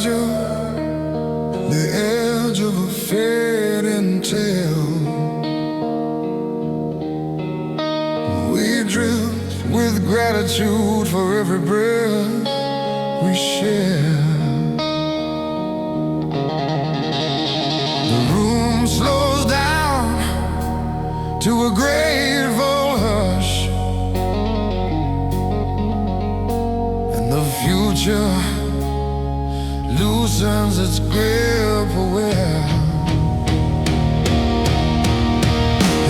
you, the edge of a fading tale. We drift with gratitude for every breath we share. The room slows down to a grateful hush, and the future loosens its grip aware.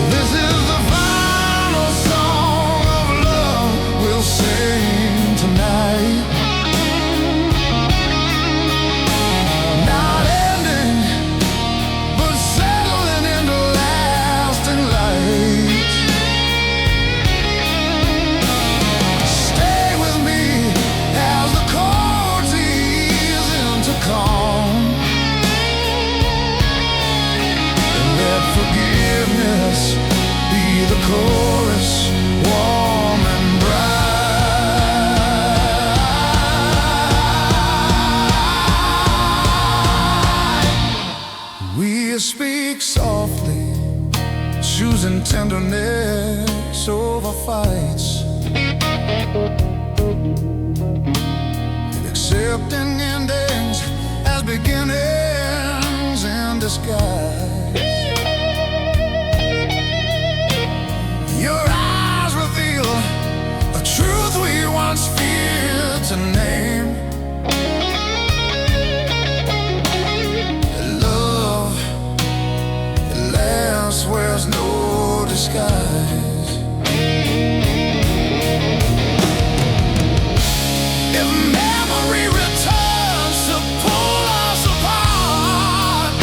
This is the final song of love we'll sing tonight. Not ending, but settling into lasting light. Stay with me as the chords ease into calm, and let forgiveness be the chorus, warm and bright. We speak softly, choosing tenderness over fights, accepting endings as beginnings in disguise. Your eyes reveal a truth we once feared to name. Love, it lasts, wears no disguise. If memory returns to pull us apart,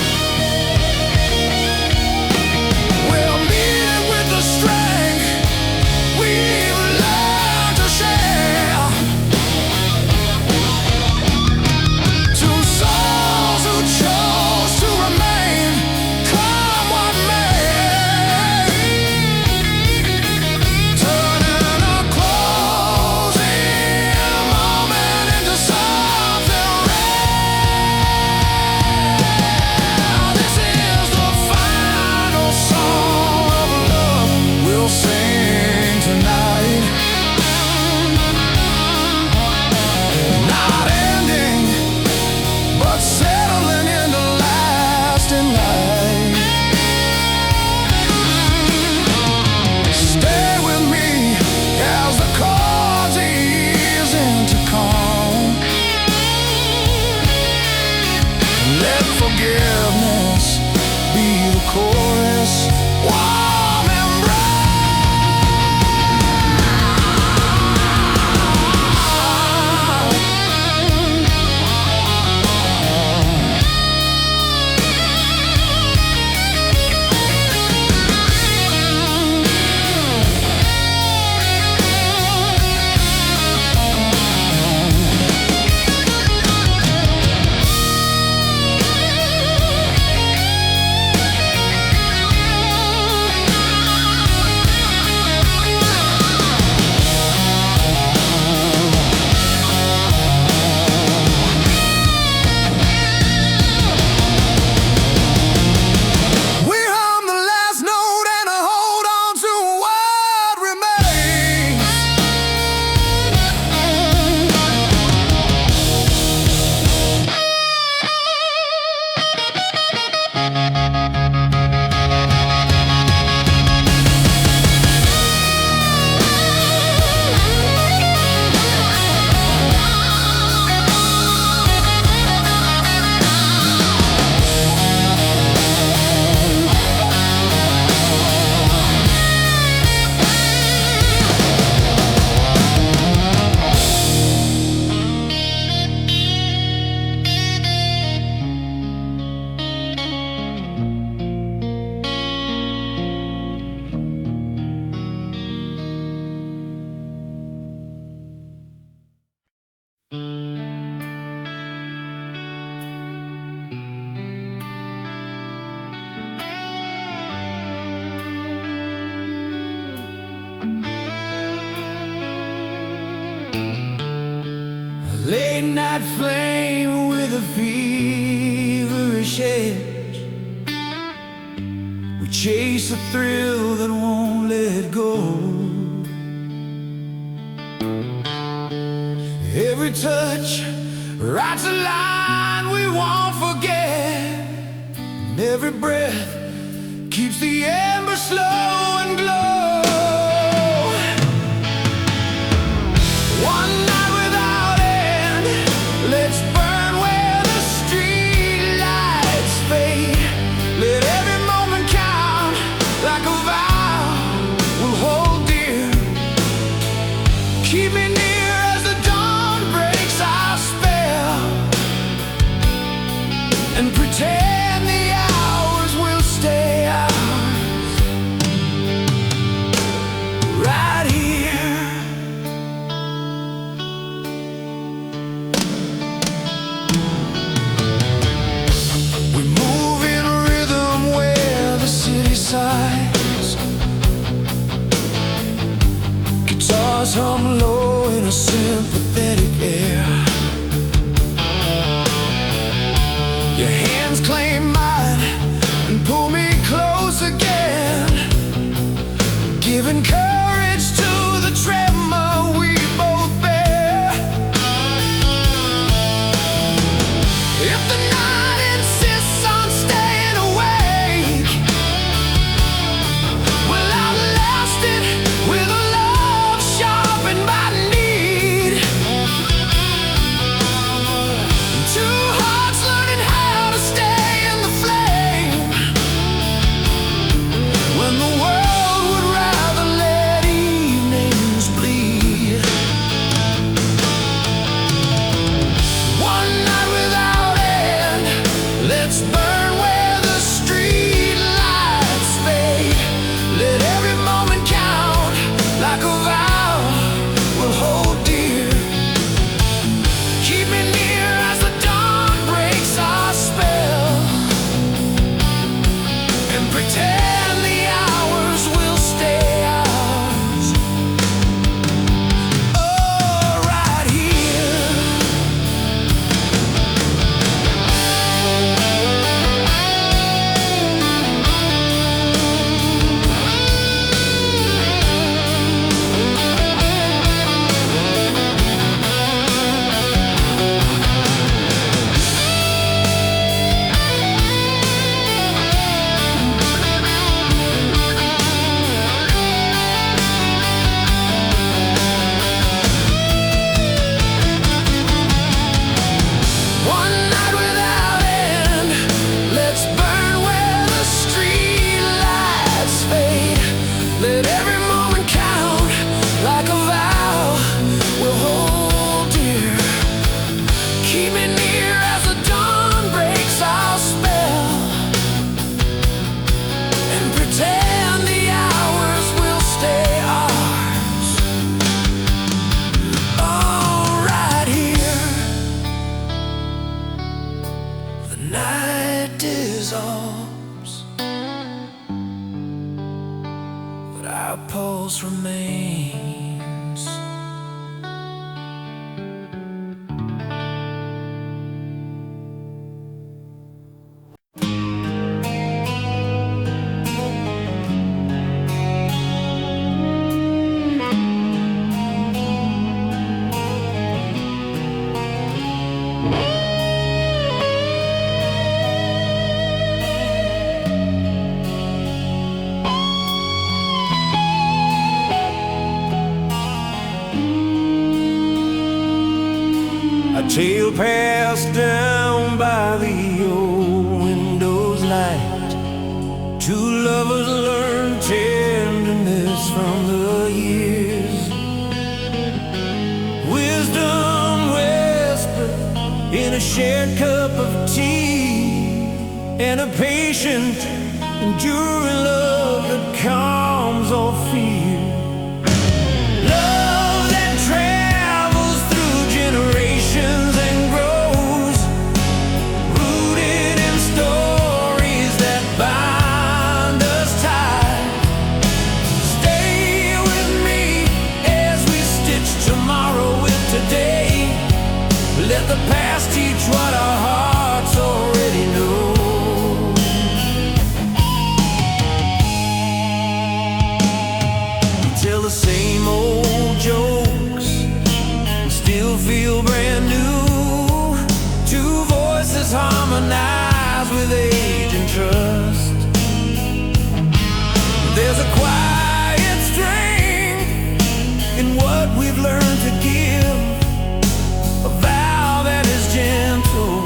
we'll meet it with the strength we've learned to share. Two souls who chose to remain, come what may, turning a closing moment into something rare. This is the final song of love we'll sing tonight. Not ending, but settling into lasting light. Stay with me as the chords ease into calm, and let forgiveness be the chorus, warm and we hum the last note and hold on to what remains. Late night flame with with a feverish edge. We chase a thrill that won't let go. Every touch writes a line we won't forget, and every breath keeps the ember slow and glow. One night without end, let's burn where the street lights fade. Let every moment count like a vow we'll hold dear. Keep me near as the dawn breaks our spell, and pretend the hours will stay ours. Right here. We move in a rhythm where the city sighs. Guitars hum low in a sympathetic air. Your hands claim mine and pull me close again, giving courage to the tremor we both bear. If the night insists on staying awake, we'll outlast it with a love sharpened by need. Two hearts learning how to stay in the flame when the world would rather let evenings bleed. One night without end, let's burn where the street lights fade. Let every moment count like a vow we'll hold dear. Keep me near as the dawn breaks our spell, and pretend the hours will stay ours. Oh, right here. One night without end, let's burn where the street lights fade. Let every moment count like a vow we'll hold dear. Keep me near as the dawn breaks our spell, and pretend the hours will stay ours. Oh, right here. The night dissolves, but our pulse remains. A tale passed down by the old window's light. Two lovers learn tenderness from the years. Wisdom whispered in a shared cup of tea, and a patient, enduring love that calms all fear. Love that travels through generations and grows, rooted in stories that bind us tight. Stay with me as we stitch tomorrow with today. Let the past teach what our hearts we've learned to give, a vow that is gentle,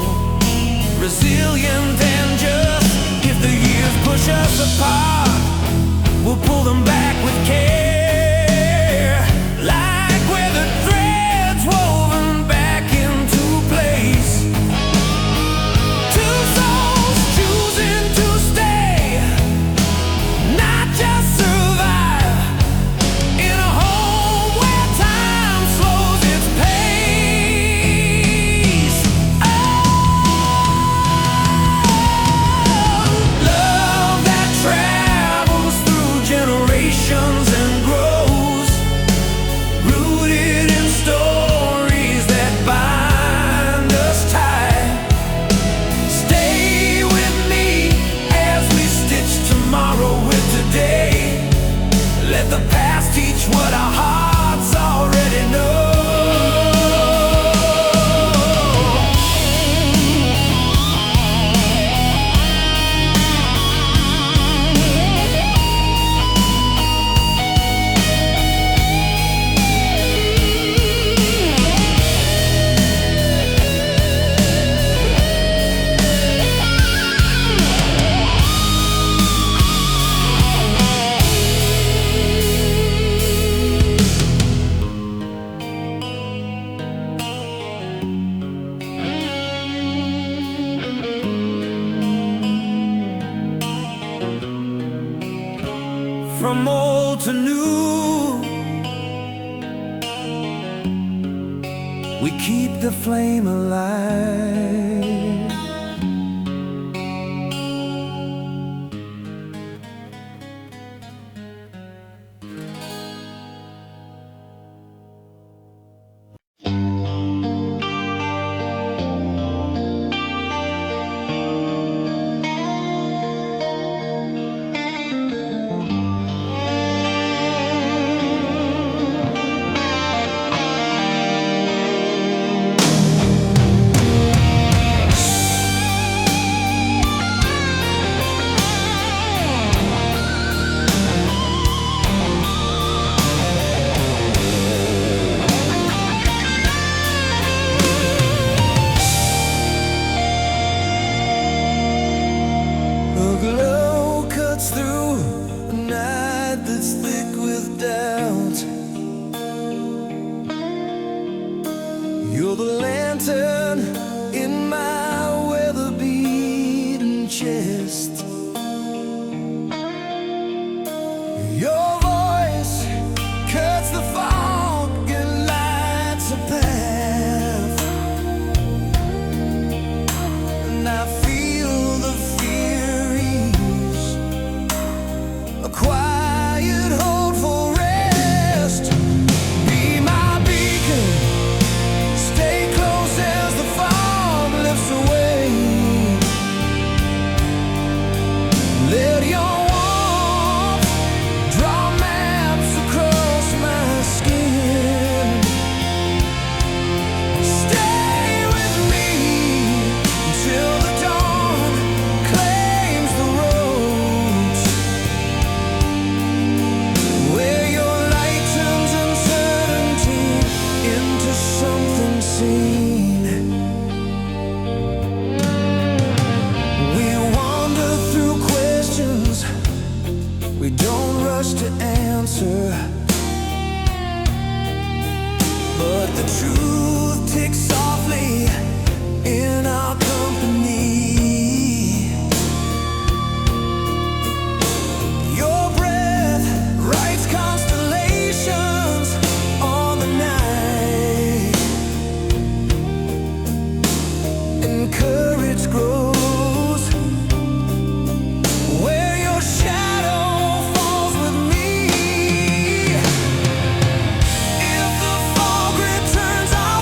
resilient and just. If the years push us apart, we'll pull them back with care, like where the threads woven back into place. Two souls choosing to stay, not just survive, in a home where time slows its pace. Love that travels through generations and grows, rooted in stories that bind us tight. Stay with me as we stitch tomorrow with today. Let the past teach what our hearts already know. From old to new, we keep the flame alive. A glow cuts through a night that's thick with doubt. You're the lantern in my weather-beaten chest. Your voice cuts the fog and lights a path, and I feel the fear ease, a quiet hold for rest. Be my beacon, stay close as the fog lifts away. Let your warmth draw maps across my skin. Stay with me until the dawn claims the roads, where your light turns uncertainty into something seen. We wander through questions we don't rush to answer, but the truth ticks softly in our company. Your breath writes constellations on the night, and courage grows where your shadow falls with me. If the fog returns, I'll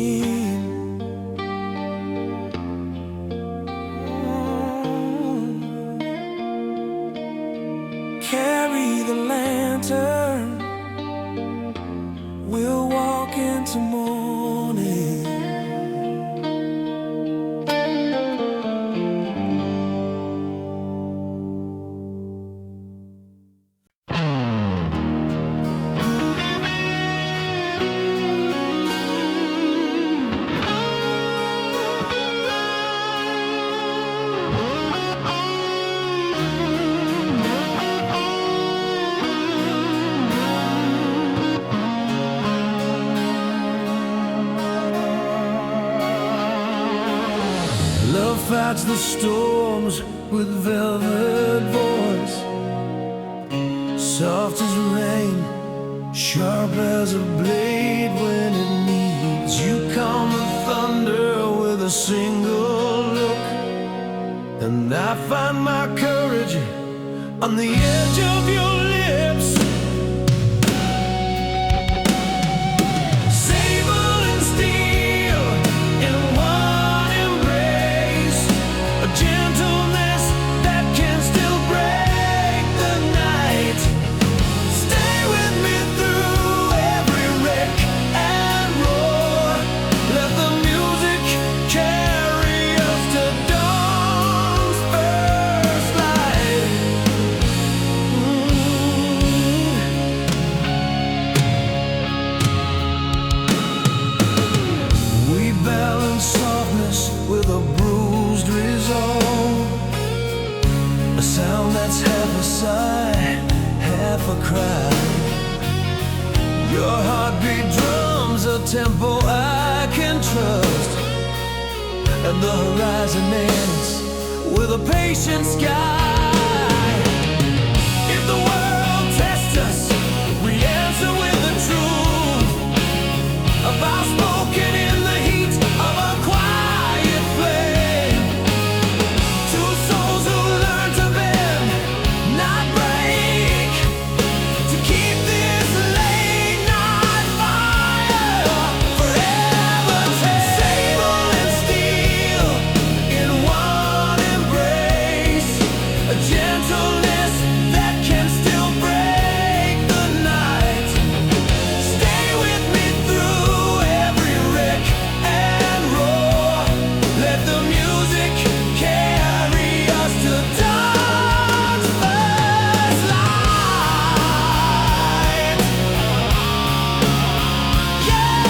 seen. Carry the lantern, we'll walk into morning. Love fights the storms with velvet voice, soft as rain, sharp as a blade when it needs. You calm the thunder with a single look, and I find my courage on the edge of your lips. Sable and steel in one embrace, a gentleness that can still break the night. Stay with me through every wreck and roar. Let the music carry us to dawn's first light. We balance softness with a bruised resolve, a sound that's half a sigh, half a cry. Your heartbeat drums a tempo I can trust, and the horizon ends with a patient sky. If the world tests us, we answer with the truth, a vow spoken in the heat of a quiet flame. Two souls who learn to bend, not break, to keep this late night fire forever take. Sable and steel in one embrace, a gentleness that can still break the night. Stay with me through every wreck and roar. Let the music carry us to dawn's first light. Yeah.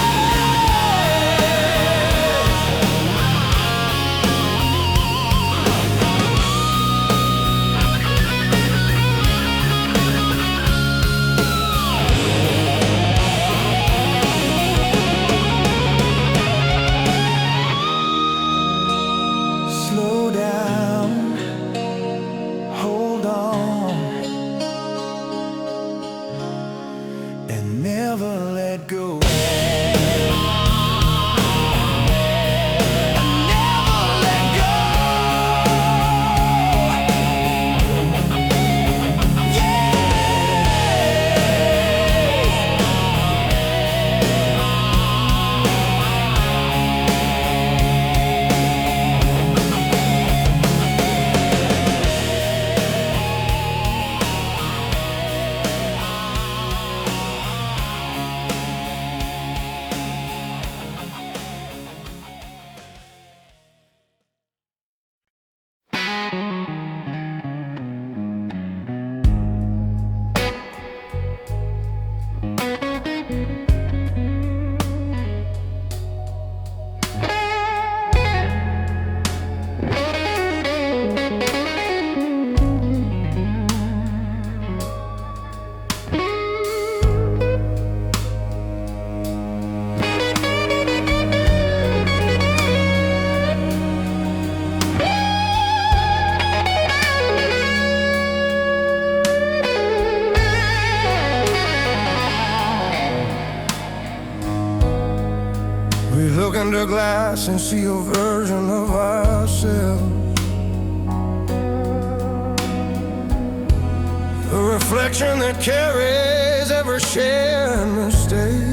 Slow down, hold on, and never let go. Never let go. Yeah. We look under glass and see a version of ourselves, a reflection that carries every shared mistake.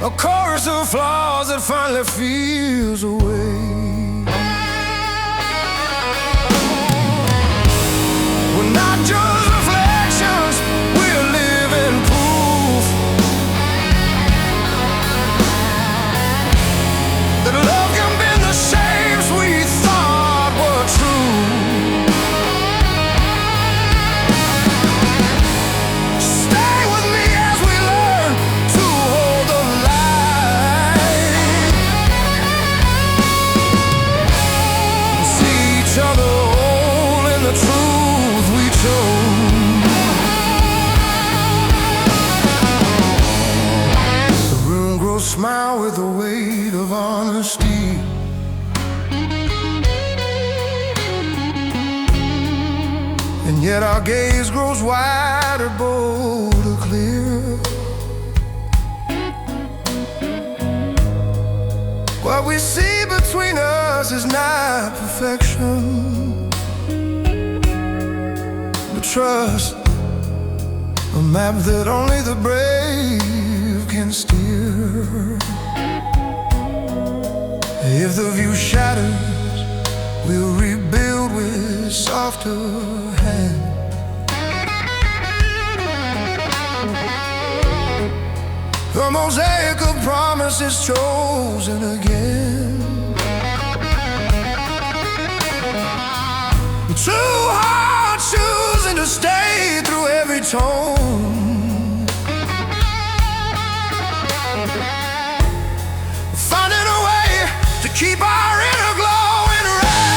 a chorus of flaws that finally feels away. We're not just reflections, we're living proof that love can bend the shapes we thought were true. Stay with me as we learn to hold the light, see each other whole in the truth we chose. The room grows smile with the weight of honesty, and yet our gaze grows wider, bolder, clear. What we see between us is not perfection, but trust, a map that only the brave can steer. If the view shatters, we'll rebuild with softer hands. The mosaic of promises chosen again. Two hearts choosing to stay through every tone, finding a way to keep our inner glow in rain.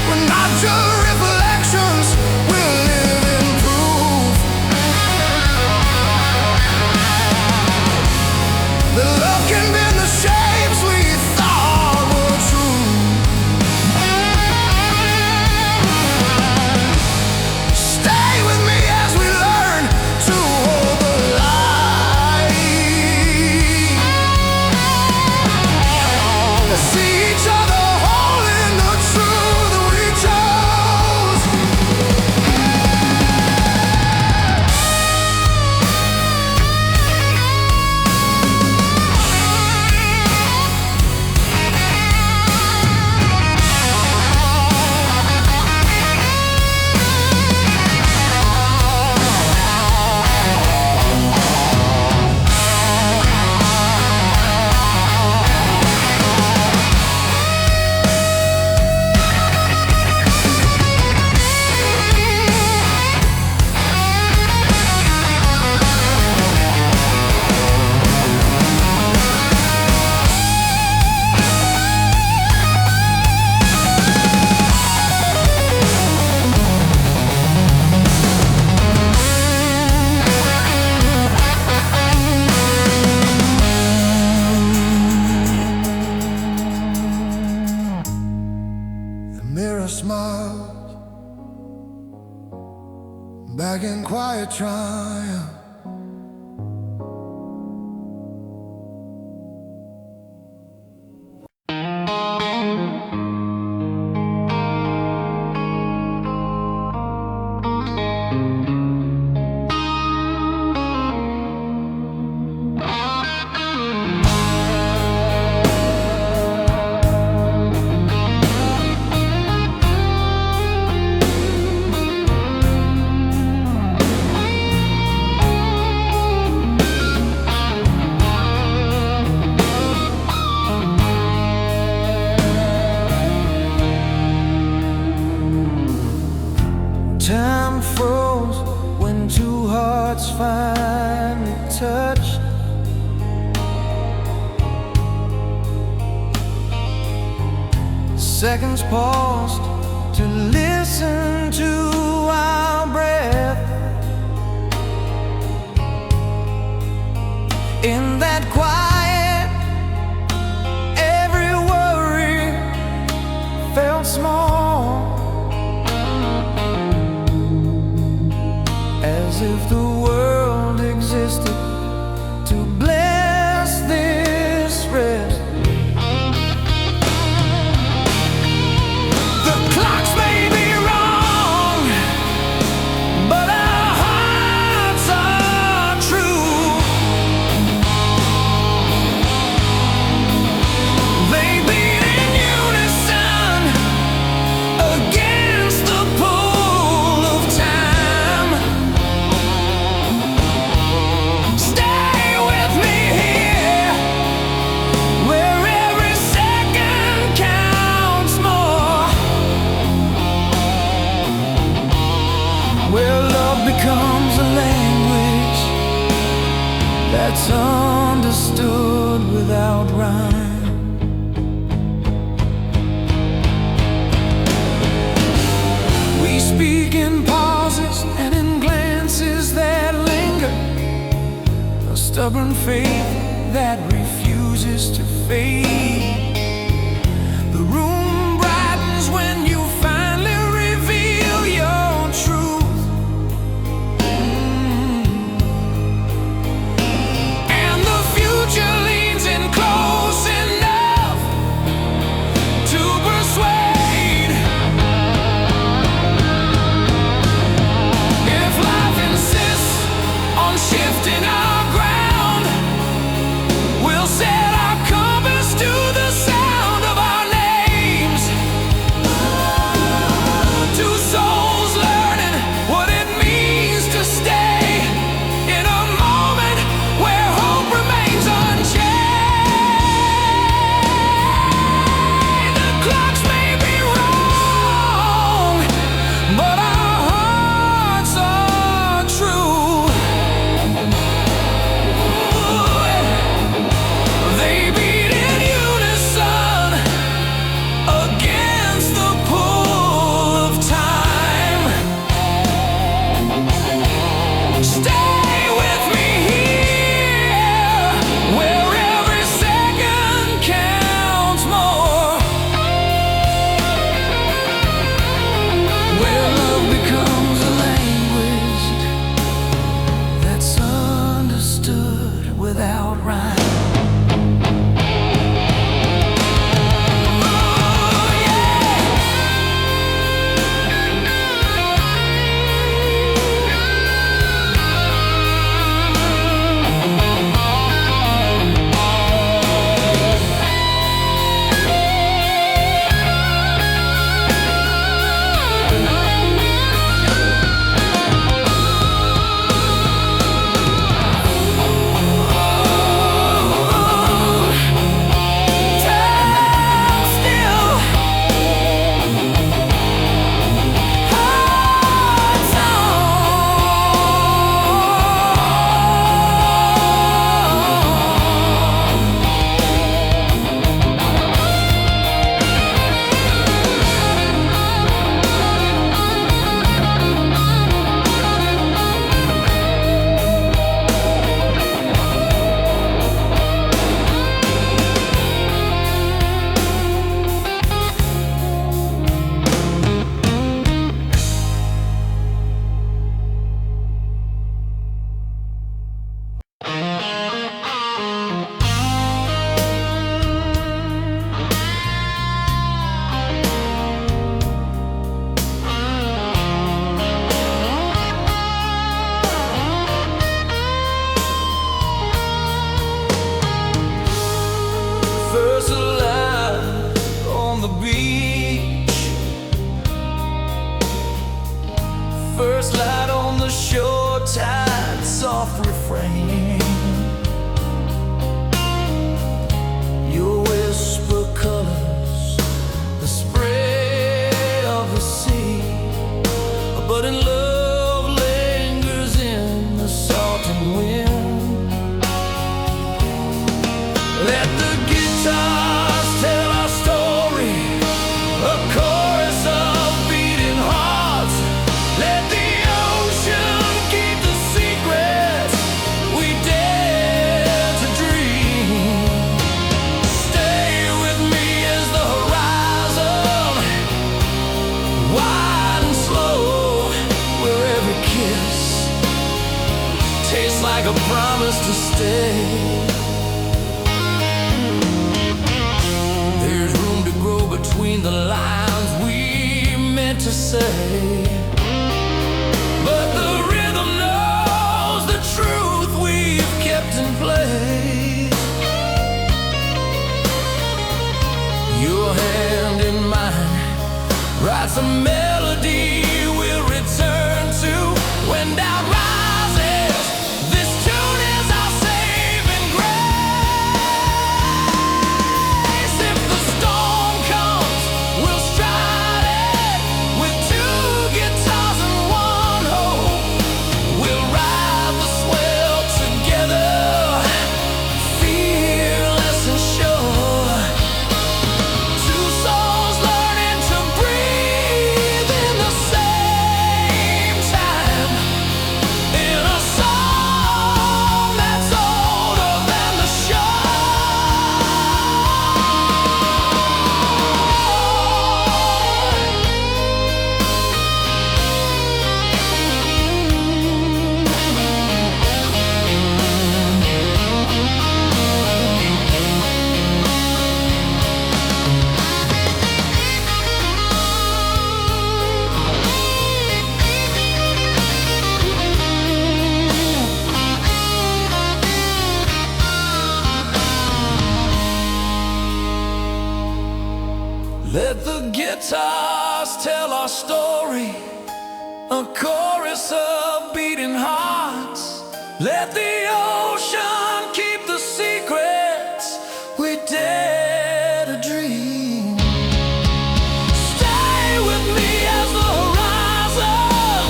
We're not just reflections, we're living proof that love can bend the shapes we thought were true. Stay with me as we learn to hold the light, see each other whole in the truth we chose. The mirror smiles back in quiet triumph. Time froze when two hearts finally touched. Seconds paused to listen to our breath. In that quiet, every worry felt small, as if the world existed to bless this rest. The clocks may be wrong, but our hearts fade. The room brightens when you finally reveal your truth. And the future leans in close enough to persuade. If life insists on shifting our ground, we'll set our compass to the sound of our names. Two souls learning what it means to stay in a moment where hope remains unchained. The clocks may be wrong, but our hearts are true. They beat in unison against the pull of time. Stay with me here, where every second counts more, where love becomes a language that's understood without rhyme. First alive on the beach, first light on the shore, tide, soft refrain. Your whisper colors the spray of the sea, but in love lingers in the salting wind. Let the guitars tell our story, a chorus of beating hearts. Let the ocean keep the secrets we dare to dream. Stay with me as the horizon, wide and slow, where every kiss tastes like a promise to stay. Between the lines we meant to say, but the rhythm knows the truth we've kept in place. Your hand in mine writes a melody we'll return to when doubt rises. This tune is our saving grace. If the storm comes, we'll stride it with two Let the guitars tell our story, a chorus of beating hearts. Let the ocean keep the secrets we dare to dream. Stay with me as the horizon,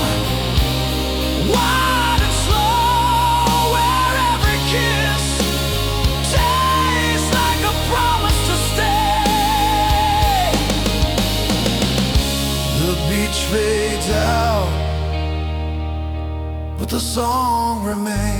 wide and slow, where every kiss tastes like a promise to stay. The beach fades out, but the song remains.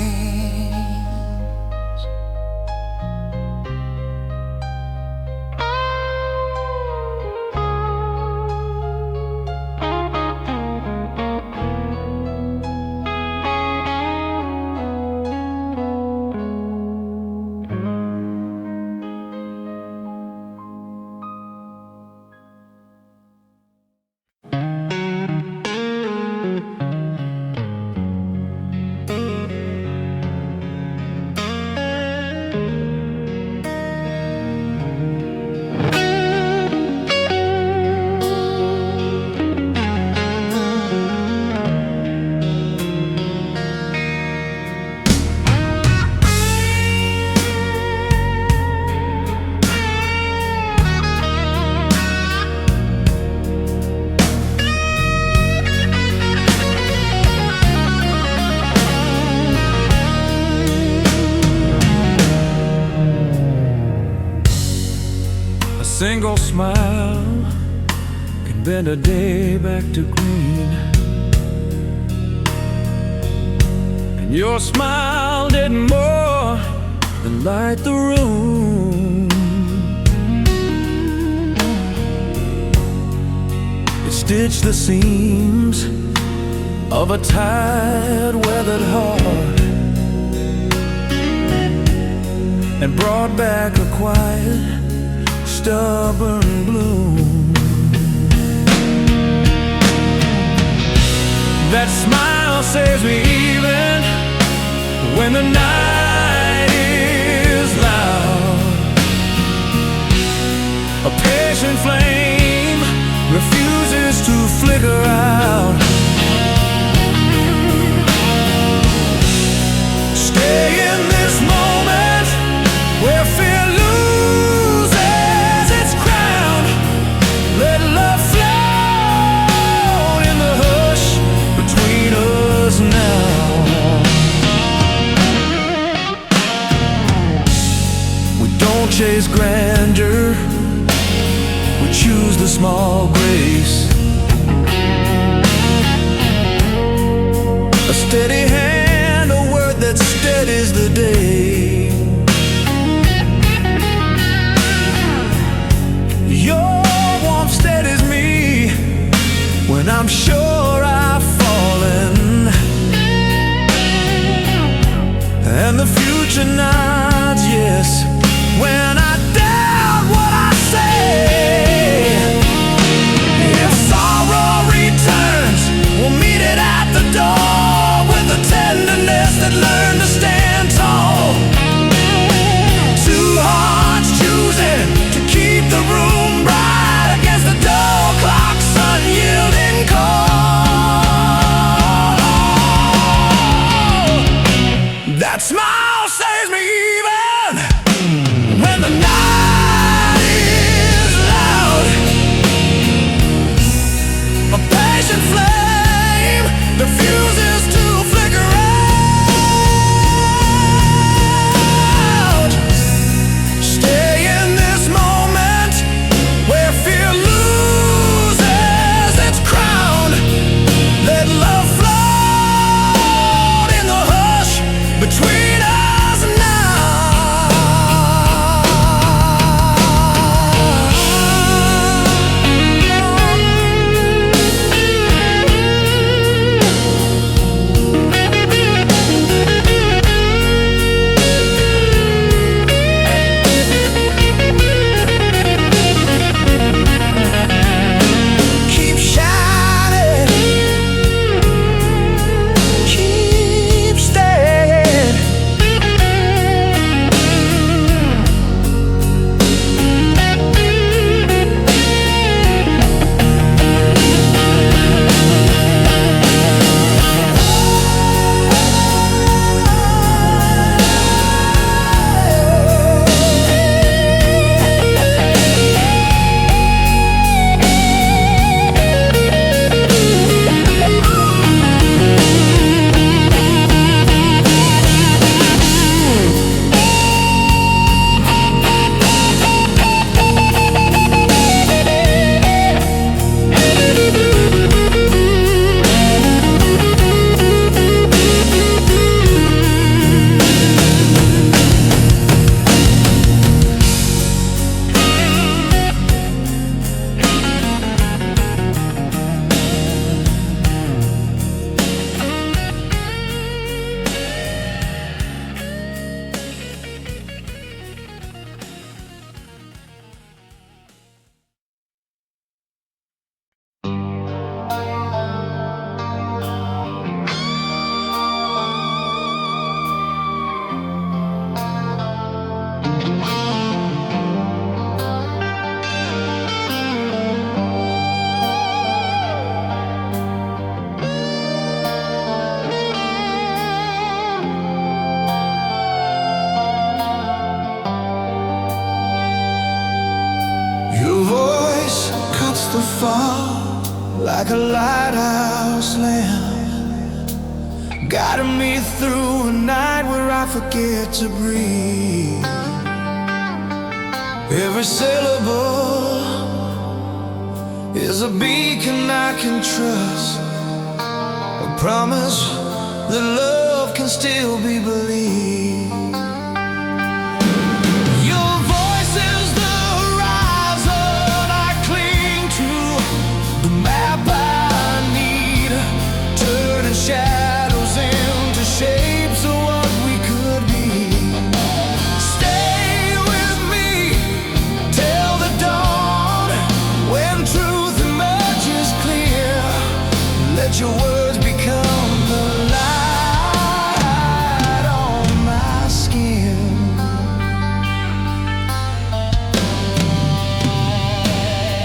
Single smile can bend a day back to green, and your smile did more than light the room. It stitched the seams of a tired, weathered heart, and brought back a quiet, stubborn bloom. That smile saves me even when the night is loud. A patient flame refuses to flicker out. Stay in this moment where fear loses its crown. Let love float in the hush between us now. We don't chase grandeur, we choose the small grace. A steady hand, a word that steadies the day. Your warmth steadies me when I'm sure I've fallen, and the future nods yes when I doubt what I say. If sorrow returns, we'll meet it at the door with the Your voice cuts the fog like a lighthouse lamp, guiding me through a night where I forget to breathe. Every syllable is a beacon I can trust, a promise that love can still be believed. Your voice is the horizon I cling to, the map I need, turning shadows into shapes of what we could be. Stay with me till the dawn, when truth emerges clear. Let your words become the light on my skin.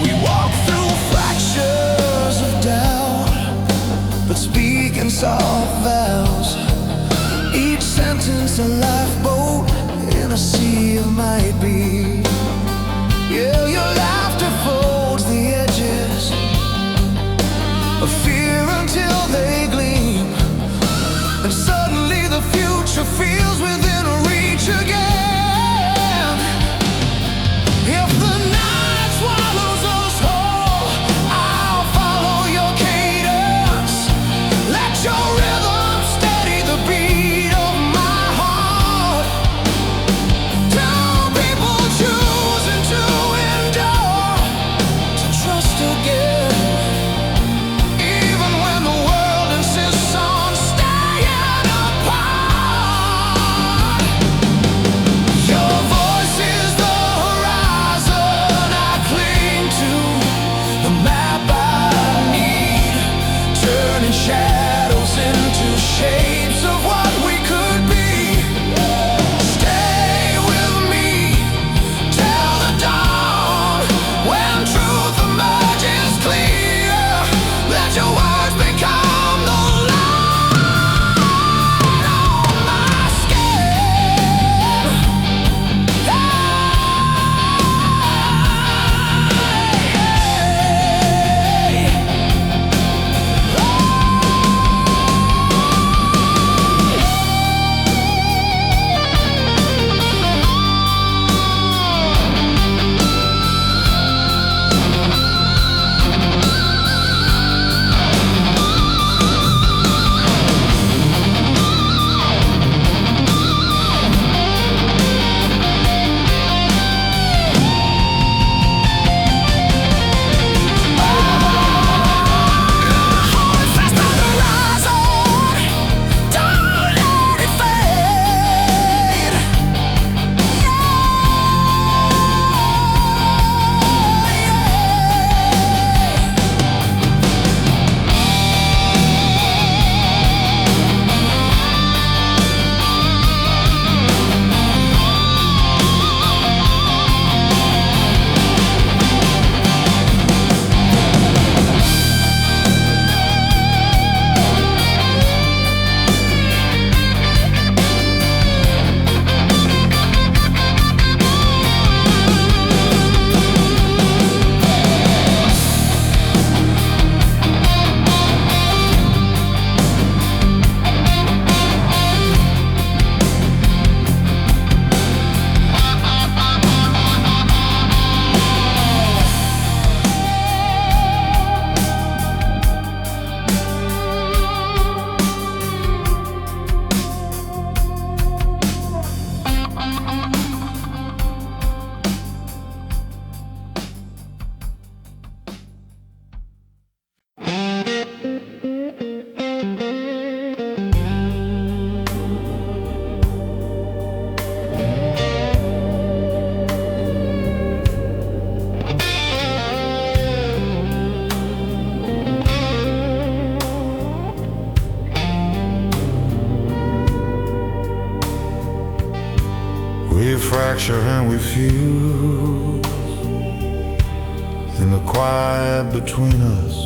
We walk through fractures of doubt, but speak in soft vows. Each sentence a lifeboat in a sea of might be. Yeah, your laughter folds the edges of fear until they gleam, and suddenly the future feels within reach again. If the night swallows us whole, I'll follow your cadence. Let your rhythm steady the beat of my heart. Two people fracture and we fuse in the quiet between us,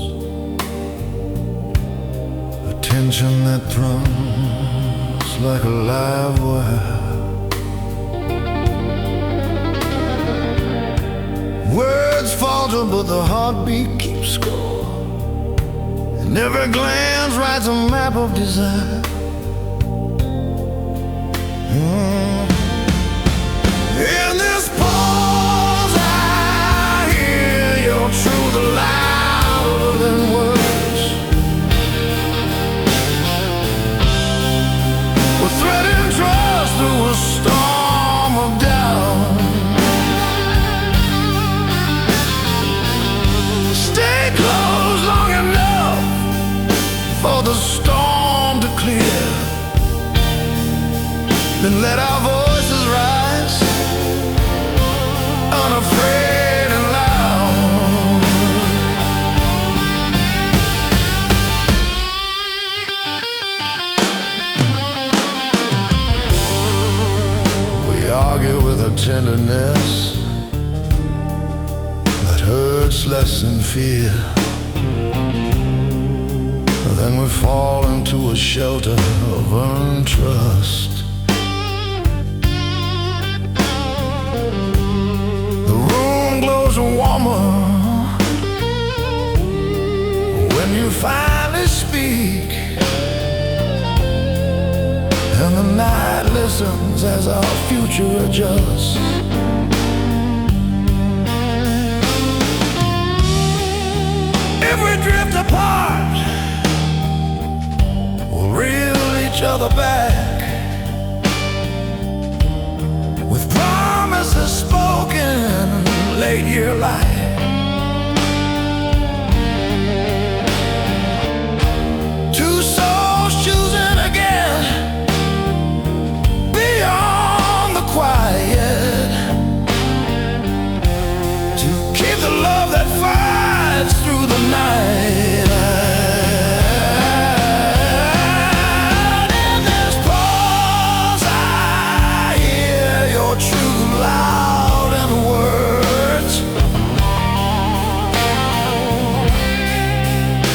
a tension that thrums like a live wire. Words falter but the heartbeat keeps score, and every glance writes a map of desire. In this pause I hear your truth louder than words. We're threading trust through a storm of doubt. Stay close long enough for the storm to clear, then let our voices rise, unafraid and loud. We argue with a tenderness that hurts less than fear. Then we fall into a shelter of untrust. Warmer when you finally speak, and the night listens as our future adjusts. If we drift apart, we'll reel each other back with promises spoken late year light. Two souls choosing again beyond the quiet, to keep the love that fights through the night. In this pause I hear your truth loud and words.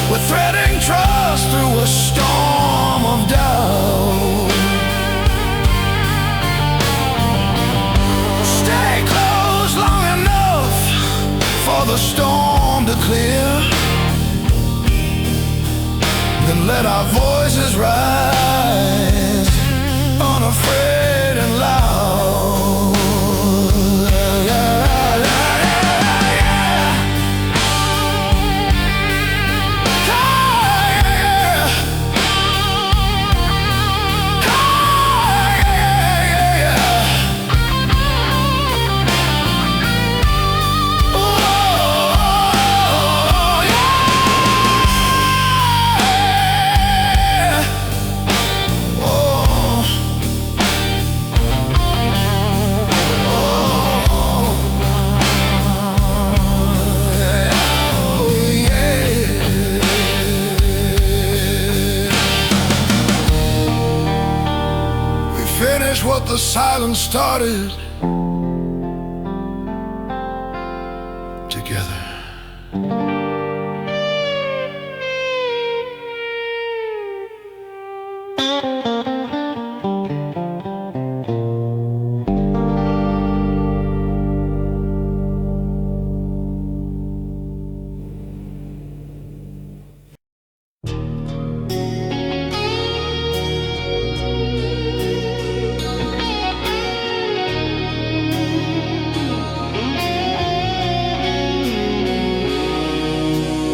We're threading trust through a storm of doubt. Stay close long enough for the storm to clear, then let our voices rise, unafraid and loud. Finish what the silence started together.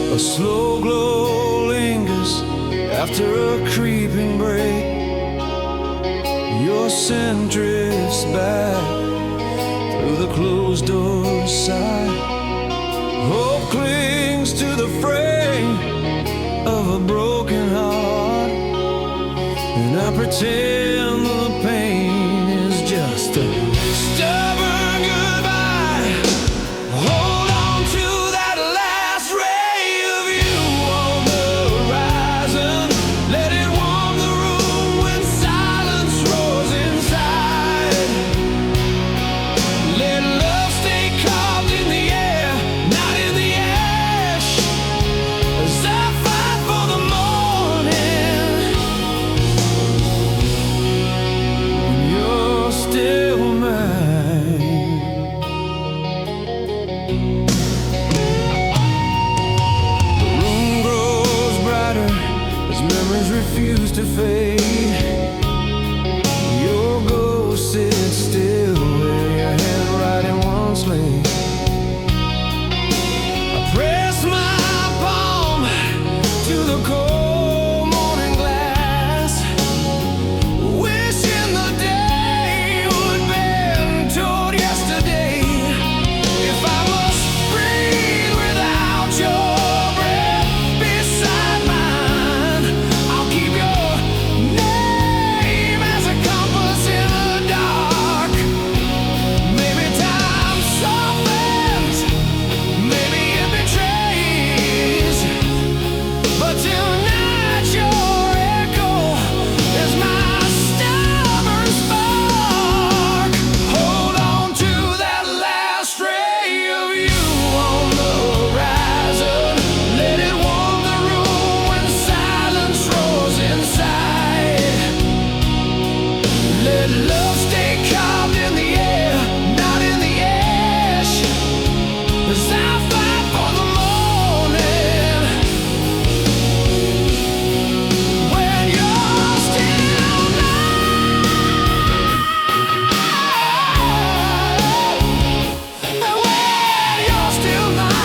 A slow glow lingers after a creeping break. Your scent drifts back through the closed door side. Hope clings to the frame of a broken heart, and I pretend the pain is just a stubborn goodbye. Hold on to that last ray of you on the horizon. Let it warm the room when silence roars inside. to fade. Your ghost sits still where your handwriting once lay. I press my palm to the cold morning glass, wishing the day would bend toward yesterday. If I must breathe without your breath beside mine, I'll keep your name as a compass in the dark. Maybe time softens, maybe it betrays, but tonight your echo is my stubborn spark. Hold on to that last ray of you on the horizon. Let it warm the room when silence roars inside. Let love stay carved in the air, not in the ash, as I fight for the morning when you're still mine, when you're still mine.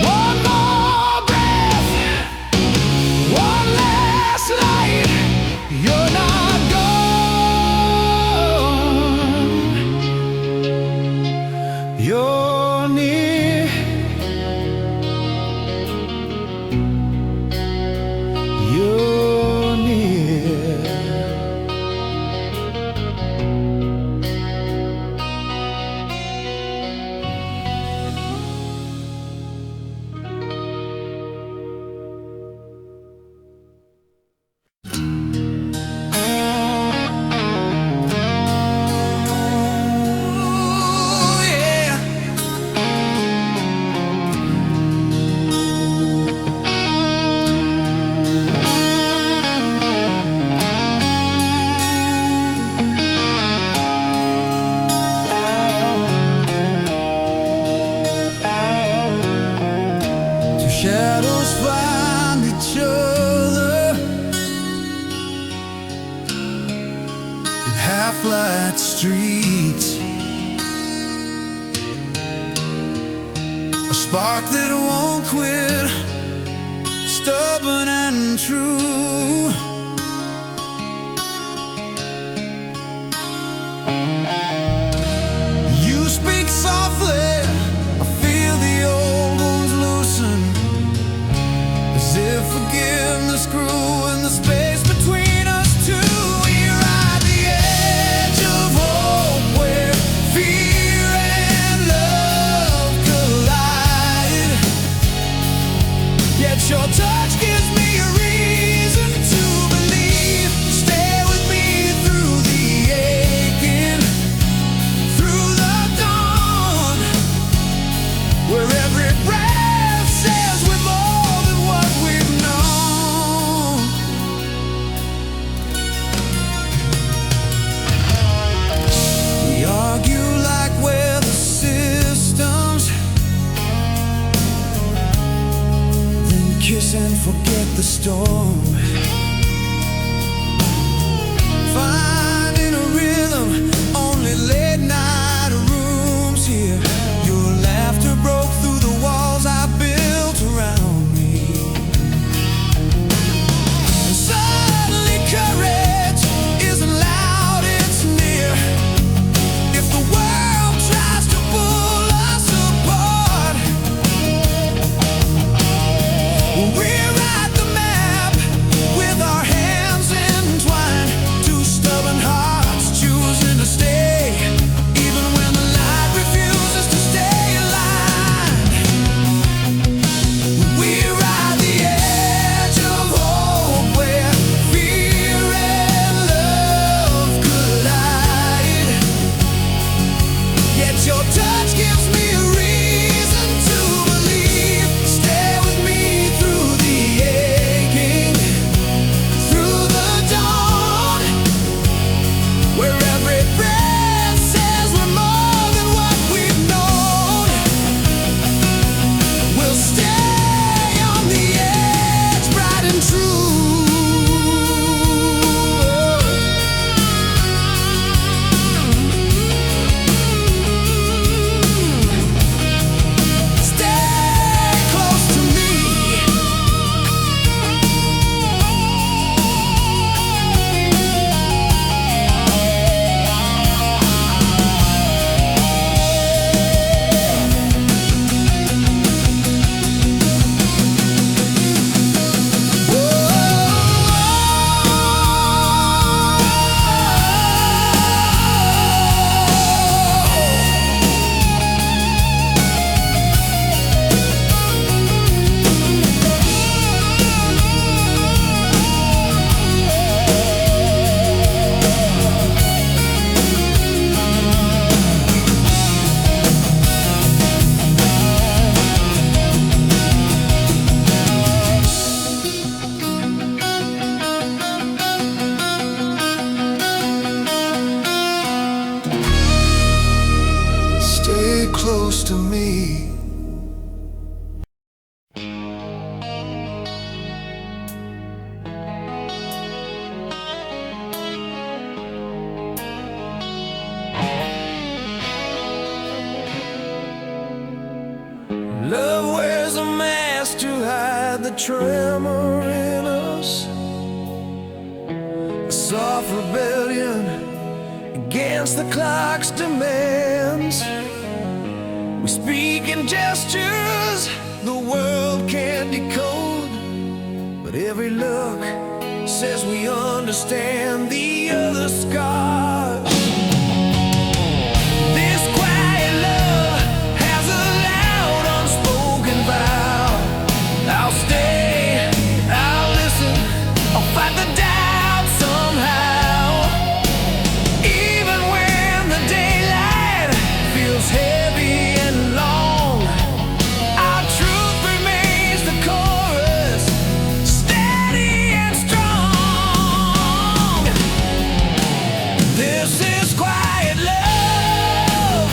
One more breath, one last light. You're not gone. You're near. You're near. Ooh, yeah. Two shadows find each other in half-light streets. A spark that won't quit, stubborn and true. You speak softly, I feel the old wounds loosen, as if forgiveness grew in the space between us two. We're at the edge of hope, where fear and love collide. Yet your touch gives me a reason to believe. Stay with me through the aching, through the dawn, where every breath says we're more than what we've known. We argue like weather systems, then kiss and forget the storm. Finding a rhythm, only late night rooms here. Your laughter broke through the walls I built around me. And suddenly courage isn't loud, it's near. If the world tries to pull us apart, we're at the map, tremor in us, a soft rebellion against the clock's demands. We speak in gestures the world can't decode, but every look says we understand the other scars. This quiet love has a loud unspoken vow. I'll stay, I'll listen, I'll fight the doubt somehow. Even when the daylight feels heavy and long, our truth remains the chorus, steady and strong. This is quiet love,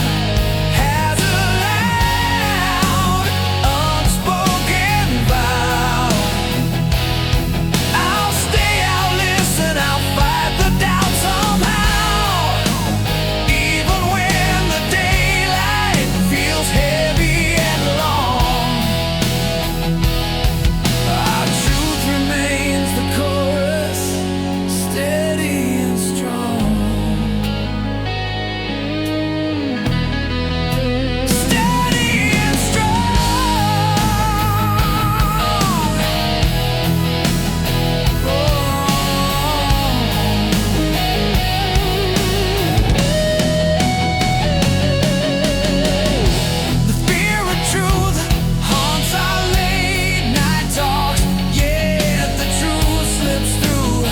has a loud unspoken vow. I'll stay, I'll listen, I'll fight the doubt somehow. Even when the daylight feels heavy and long, our truth remains the chorus, steady and strong. Steady and The fear of truth haunts our late night talks, yet the truth slips through,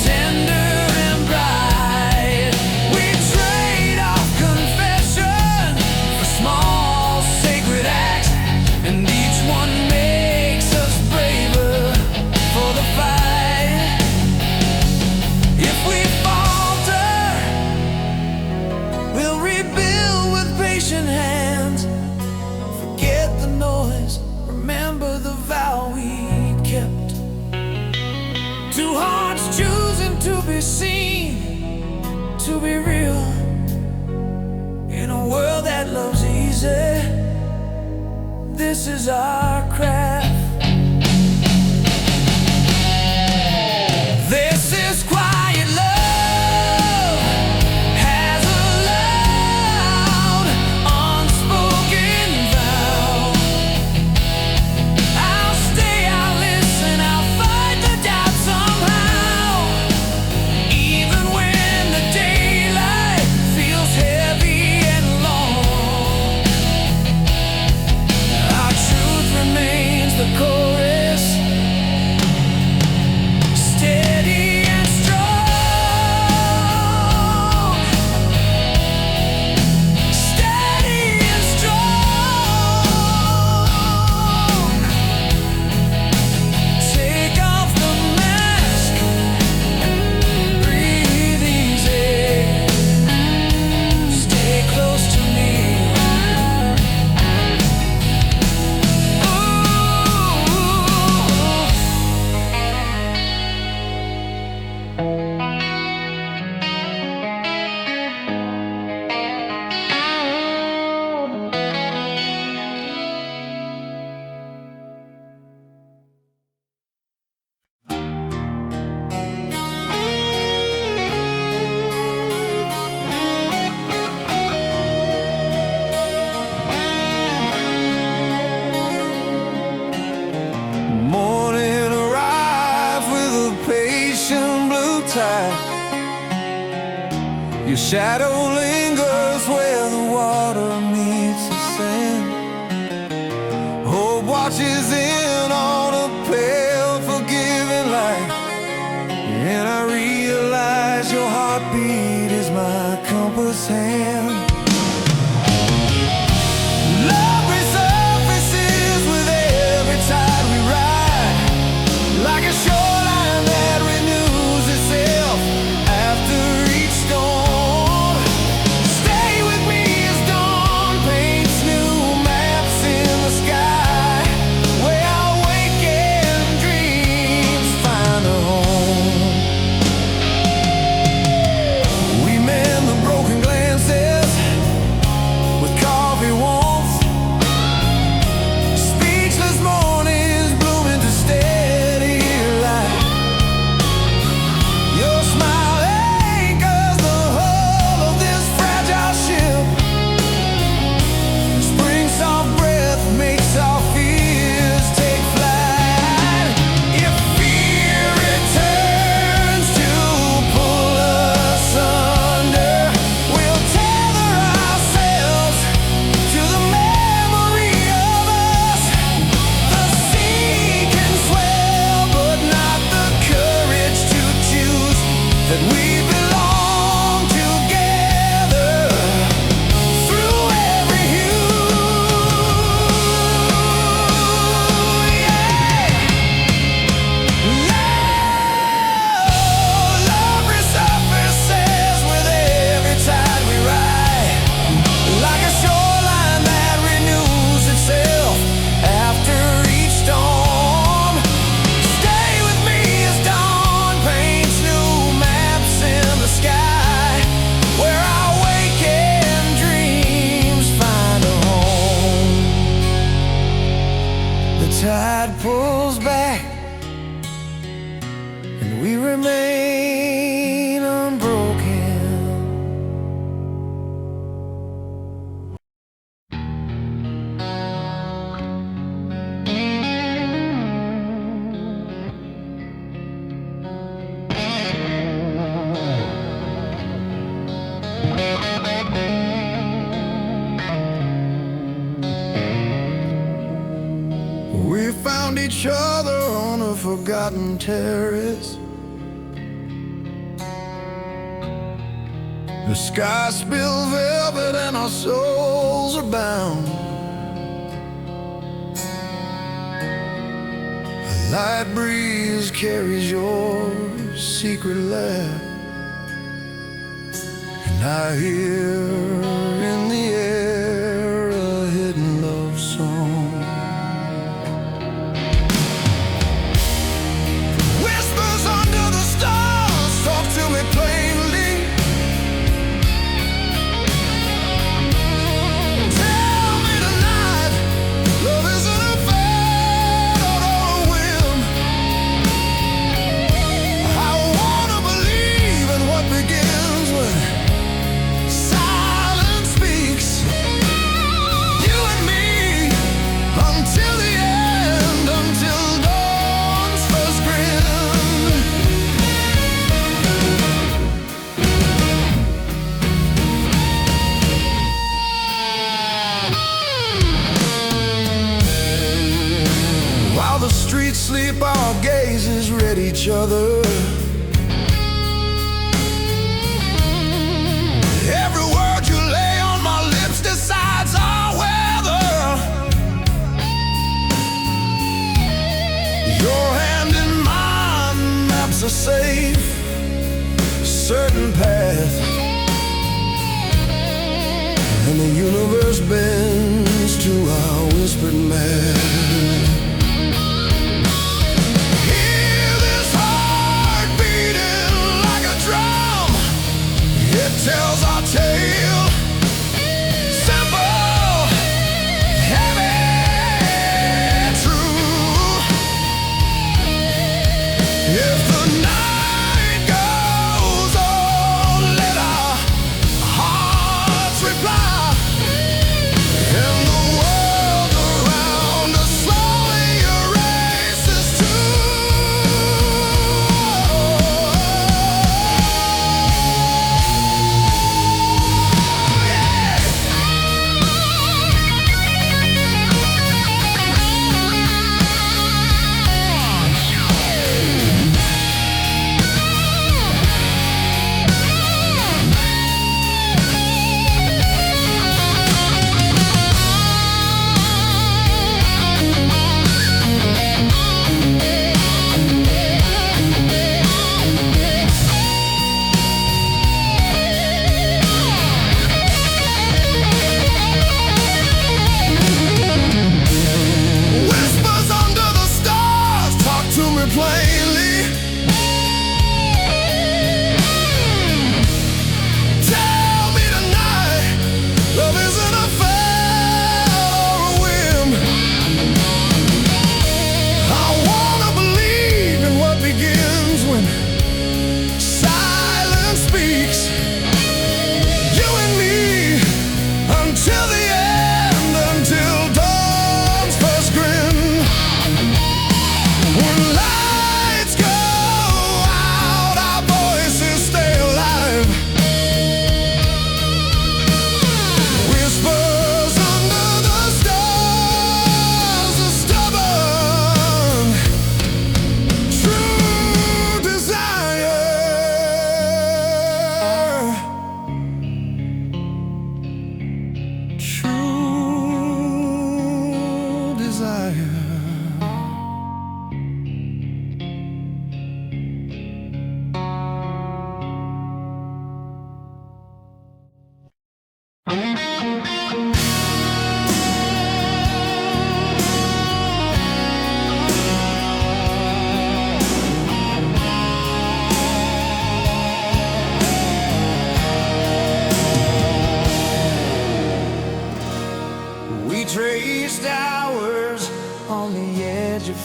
tender and bright. We trade off confession for small sacred acts, and each one makes us braver for the fight. If we falter, we'll rebuild with patient hands. Forget the noise, remember the vow we kept. Two hearts choosing to be seen, to be real, in a world that loves easy. This is our craft. This is quiet love, has a loud unspoken vow. I'll stay, I'll listen, I'll fight the doubt somehow. Even when the daylight feels heavy and long, our truth remains the chorus, steady and strong. Steady and strong. Take off the mask, breathe easy, stay close to me. Morning arrived with a patient blue tide. Your shadow lingers where the water meets the sand. Hope watches in on a pale, forgiving light, and I realize your heartbeat is my compass hand. Love resurfaces with every tide we ride, like a shoreline that renews itself after each storm. Stay with me as dawn paints new maps in the sky, where our waking dreams find a home. We mend the broken glances that we belong together through every hue. Yeah. Love resurfaces with every tide we ride, like a shoreline that renews itself after each storm. Stay with me as dawn paints new maps in the sky, where our waking dreams find a home. The tide pulls back and we remain unbroken. We found each other on a forgotten terrace. The sky spilled velvet and our souls are bound. A light breeze carries your secret laugh, and I hear in the air a hidden love song. Whispers under the stars talk to me plainly. Tell me tonight, love isn't a fad or a whim. I wanna believe in what begins when silence speaks. You and me until the end, until dawn's first grin. While the streets sleep, our gazes read each other. Every word you lay on my lips decides our weather. Your hand in mine maps a safe, certain path, and the universe bends to our whispered math. Hear this heart beating like a drum. It tells our tale. Simple, heavy, true. If the night goes on, let our hearts reply, and the world around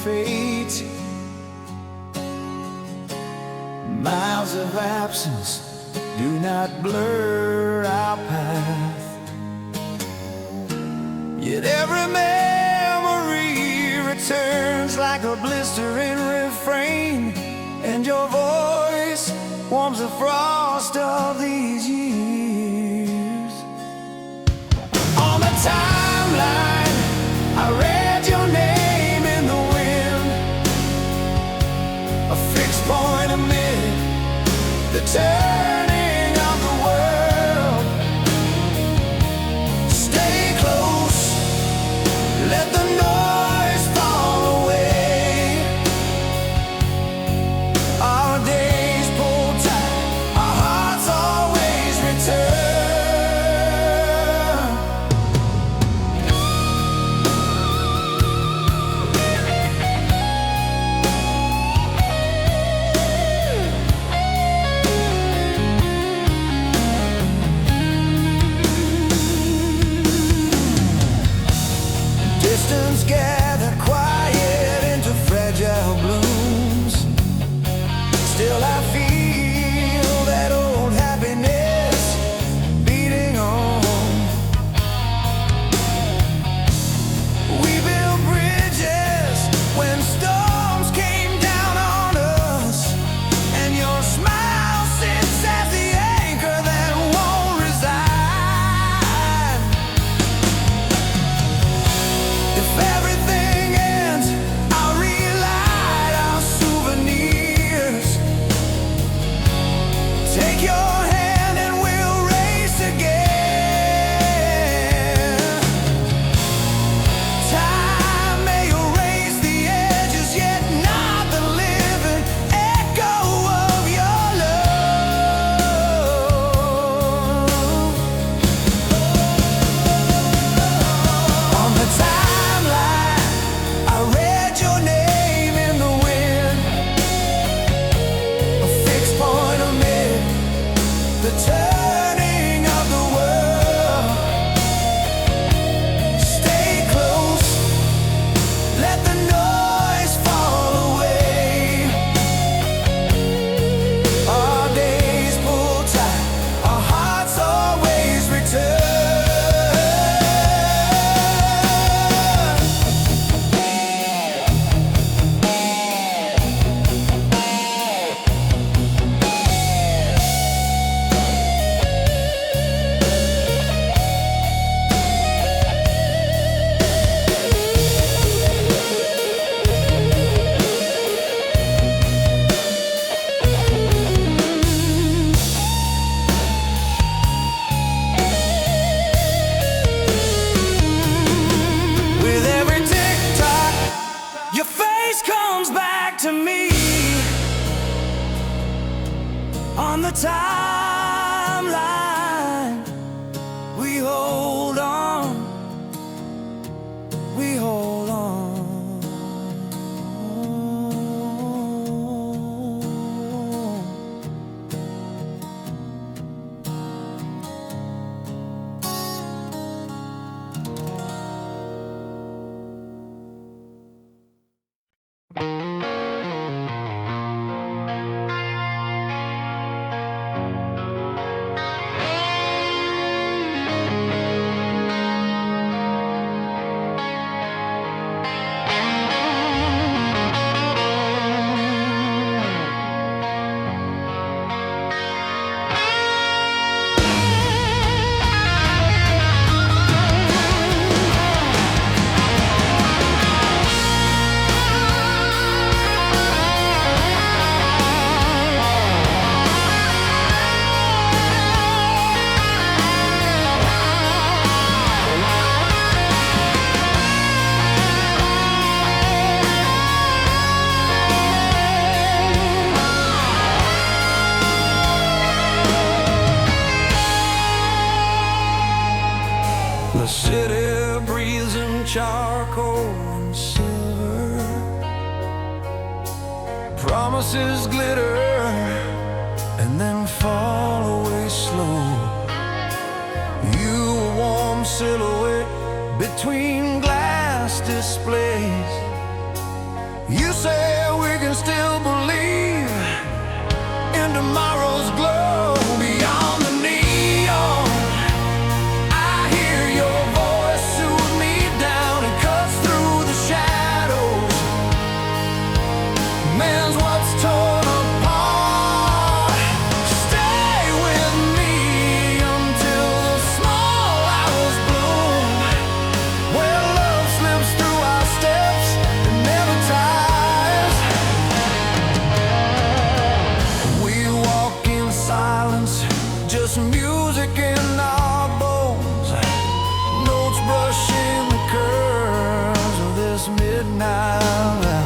fate. Miles of absence do not blur our path, yet every memory returns like a blistering refrain, and your voice warms the frost of these years. On the timeline, I read your name in the wind, a fixed point amid the turning of the world. Stay close, let the noise fall away. Our days pull tight, our hearts always return. Distance gather quiet into fragile blooms. Still I feel that old happiness beating on. We built bridges when storms came down on us, and your smile sits as the anchor that won't resign. If everything ends, I'll relight our souvenirs. Take your hand and we'll race again. Time may erase the edges, yet not the living echo of your love. On the timeline, I read your name in the wind, a fixed point amid the turning of the world. Stay close, let the noise fall away. Our days pull tight, our hearts always return. With every tick-tock, your face comes back to me. On the timeline, we hold on, we hold on. The city breathes in charcoal and silver. Promises glitter and then fall away slow. You a warm silhouette between glass displays. You say we can still believe in tomorrow's glow beyond the neon. I hear your voice soothe me down. It cuts through the shadows. Man's what's torn apart. Stay with me until the small hours bloom, where love slips through our steps and never tires. We walk in silence, just music in our bones, notes brushing the curves of this midnight hour.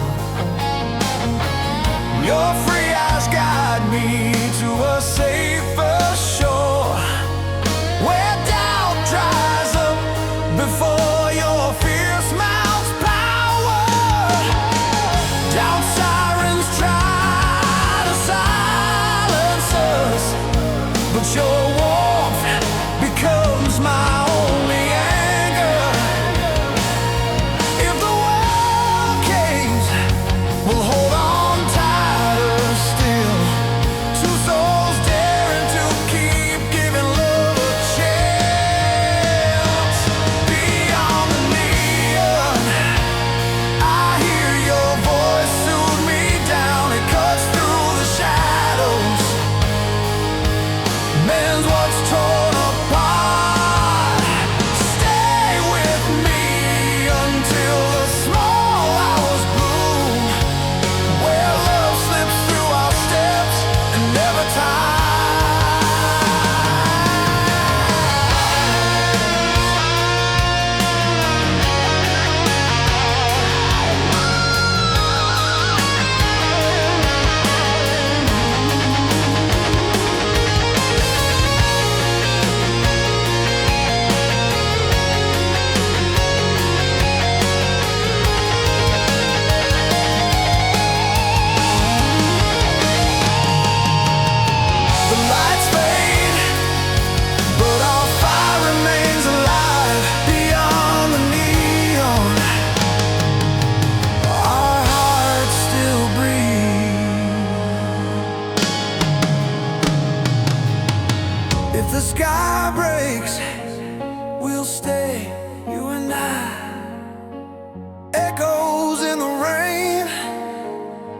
Your free eyes guide me to a safer shore, where doubt dries up before your fierce mouth's power. Doubt sirens try to silence us, but your warmth becomes my only anchor. If the world caves, we'll hold on tighter still. Two souls daring to keep giving love a chance. Beyond the neon, I hear your voice soothe me down. It cuts through the shadows. Man's what's torn apart. Stay with me until the small hours bloom, where love slips through our steps and never tires. The lights fade, but our fire remains alive. Beyond the neon, our hearts still breathe. If the sky breaks, we'll stay, you and I. Echoes in the rain,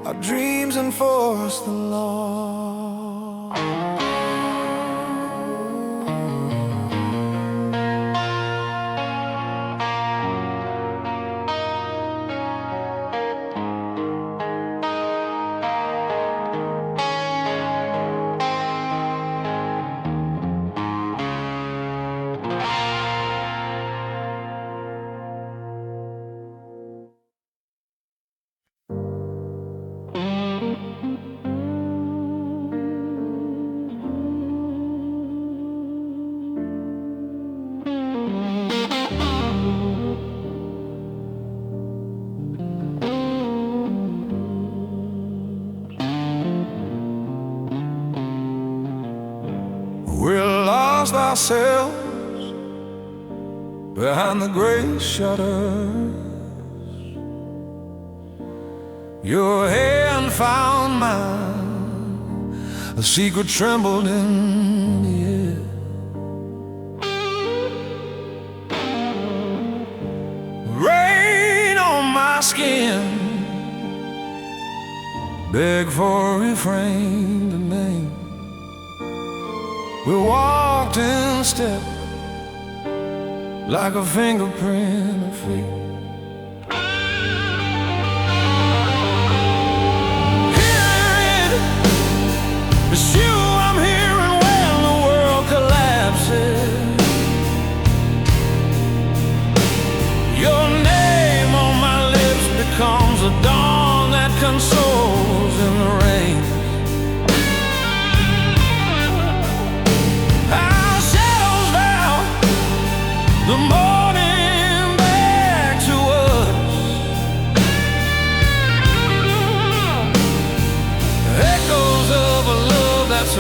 our dreams enforce the law. We lost ourselves behind the gray shutters. Your hand found mine, a secret trembled in the air. Rain on my skin, beg for a refrain to name. We walked in step, like a fingerprint of fate. It's you I'm hearing when the world collapses. Your name on my lips becomes a dawn that consoles in the rain. Our shadows vow the morning back to us. Echoes of a love that's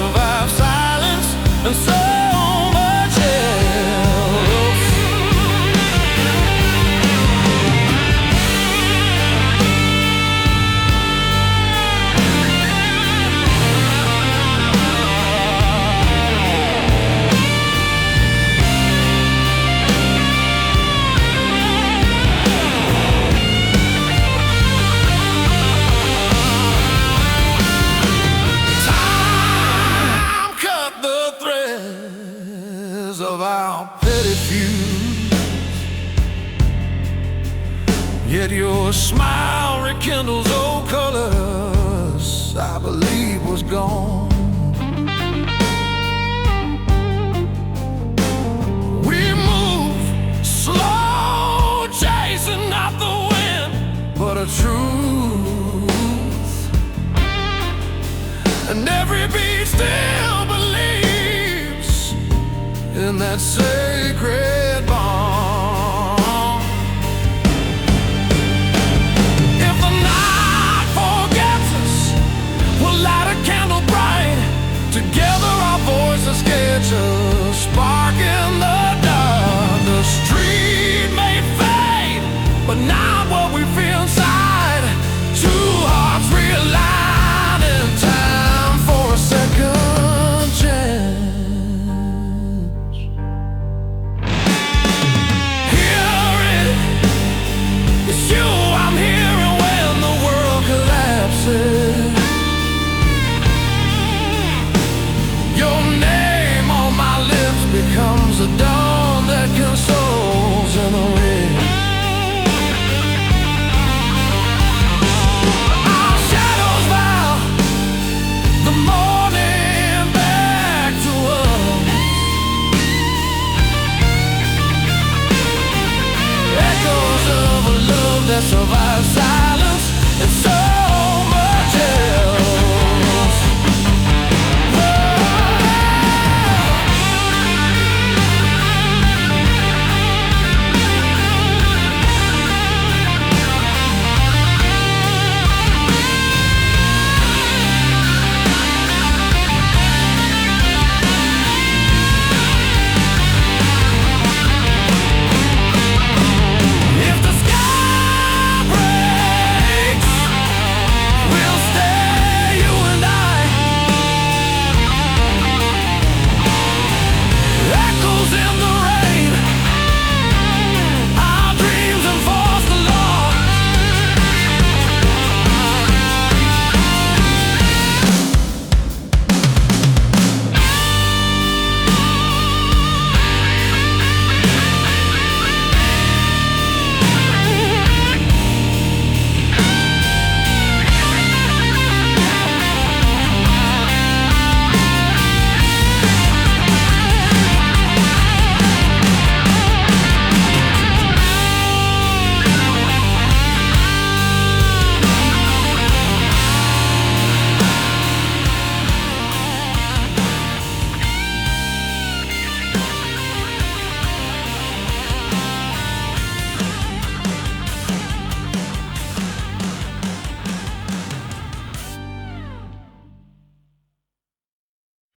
of our petty feud. Yet your smile rekindles old colors I believe was gone. We move slow, chasing out the wind, but a truth, and every beat still believes in that sacred bond. If the night forgets us, we'll light a candle bright. Together our voices sketch a